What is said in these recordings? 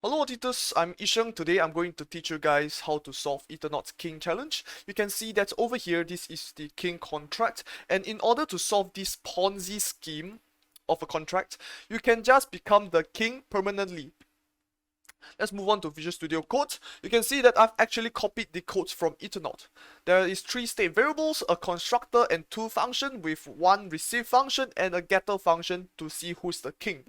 Hello auditors, I'm Isheng. Today I'm going to teach you guys how to solve Ethernaut King challenge. You can see that over here this is the King contract, and in order to solve this Ponzi scheme of a contract, you can just become the king permanently. Let's move on to Visual Studio Code. You can see that I've actually copied the codes from Ethernaut. There is 3 state variables, a constructor and 2 function with 1 receive function and a getter function to see who's the king.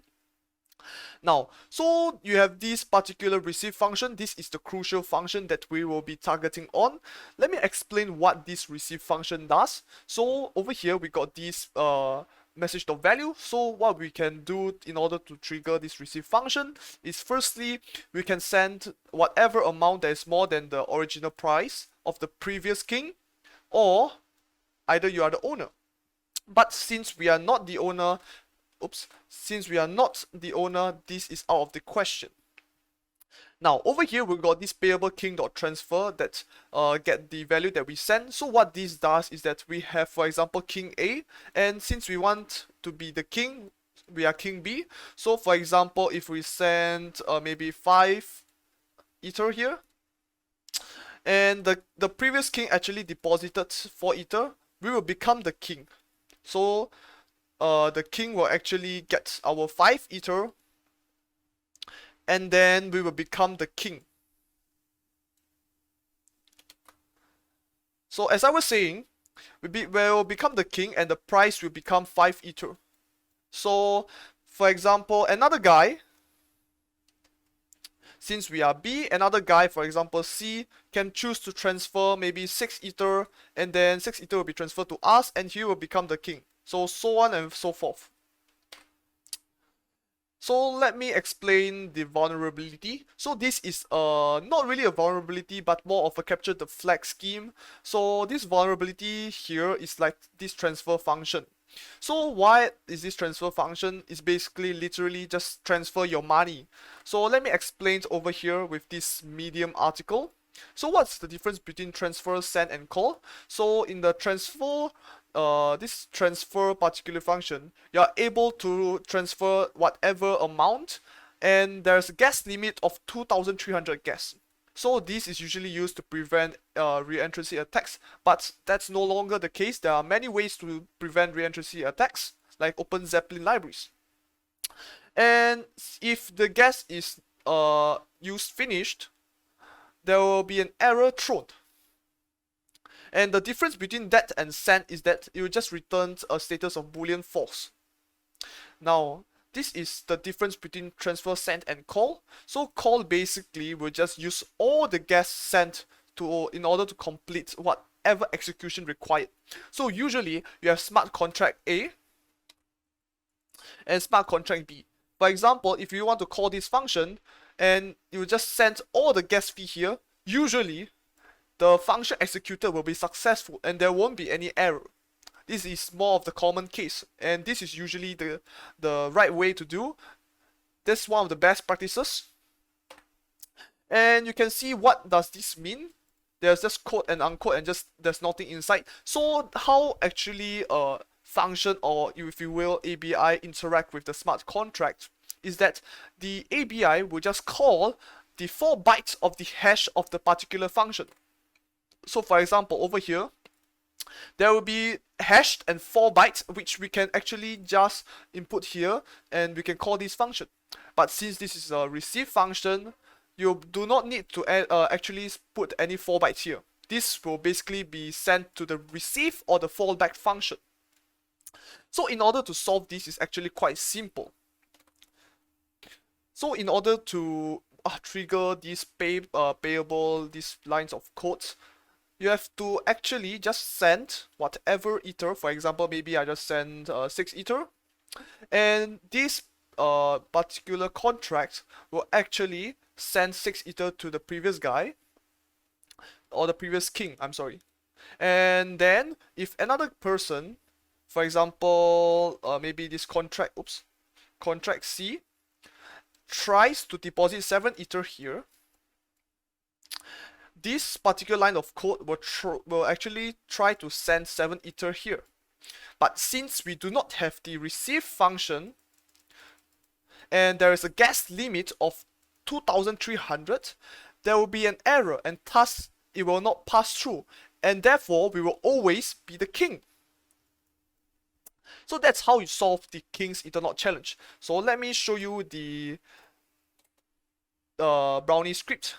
Now, so you have this particular receive function. This is the crucial function that we will be targeting on. Let me explain what this receive function does. So over here we got this message.value. So what we can do in order to trigger this receive function is firstly we can send whatever amount that is more than the original price of the previous king, or either you are the owner. But since we are not the owner, since we are not the owner, this is out of the question. Now over here we got this payable king.transfer that get the value that we send. So what this does is that we have, for example, king A, and since we want to be the king, we are king B. So for example, if we send maybe 5 ether here, and the previous king actually deposited 4 ether, we will become the king. So the king will actually get our 5 ether, and then we will become the king. So as I was saying, we will become the king and the price will become 5 ether. So for example, another guy, since we are B, another guy, for example C, can choose to transfer maybe 6 ether, and then 6 ether will be transferred to us and he will become the king. So on and so forth. So let me explain the vulnerability. So this is not really a vulnerability but more of a capture the flag scheme. So this vulnerability here is like this transfer function. So why is this transfer function? It's basically literally just transfer your money. So let me explain over here with this Medium article. So what's the difference between transfer, send and call? So in the transfer, this transfer particular function, you are able to transfer whatever amount, and there's a gas limit of 2,300 gas. So this is usually used to prevent re-entrancy attacks, but that's no longer the case. There are many ways to prevent re-entrancy attacks, like open Zeppelin libraries. And if the gas is used finished, there will be an error thrown. And the difference between that and send is that it will just return a status of boolean false. Now, this is the difference between transfer, send and call. So call basically will just use all the gas sent in order to complete whatever execution required. So usually you have smart contract A and smart contract B. For example, if you want to call this function and you just send all the gas fee here, usually the function executed will be successful and there won't be any error. This is more of the common case, and this is usually the right way to do. That's one of the best practices. And you can see what does this mean. There's just quote and unquote and just there's nothing inside. So how actually a function, or if you will ABI, interact with the smart contract is that the ABI will just call the 4 bytes of the hash of the particular function. So for example, over here, there will be hashed and 4 bytes, which we can actually just input here, and we can call this function. But since this is a receive function, you do not need to actually put any 4 bytes here. This will basically be sent to the receive or the fallback function. So in order to solve this is actually quite simple. So in order to trigger these payable, these lines of codes, you have to actually just send whatever ether. For example, maybe I just send 6 ether, and this particular contract will actually send 6 ether to the previous guy, or the previous king, I'm sorry. And then if another person, for example maybe this contract C, tries to deposit 7 ether here, this particular line of code will actually try to send 7 ether here. But since we do not have the receive function, and there is a gas limit of 2300, there will be an error and thus it will not pass through, and therefore we will always be the king. So that's how you solve the King's Ethernaut Challenge. So let me show you the Brownie script.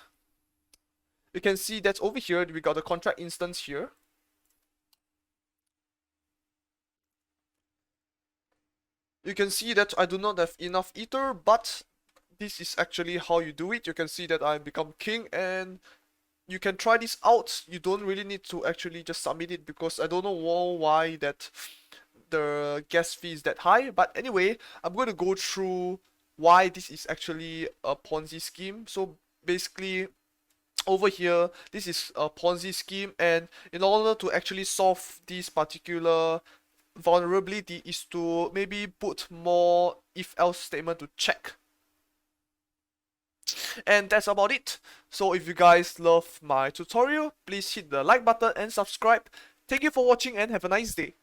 You can see that over here we got the contract instance here. You can see that I do not have enough ether, but this is actually how you do it. You can see that I become king, and you can try this out. You don't really need to actually just submit it, because I don't know why that the gas fee is that high. But anyway, I'm going to go through why this is actually a Ponzi scheme. So basically, over here, this is a Ponzi scheme, and in order to actually solve this particular vulnerability is to maybe put more if else statement to check. And that's about it. So if you guys love my tutorial, please hit the like button and subscribe. Thank you for watching and have a nice day.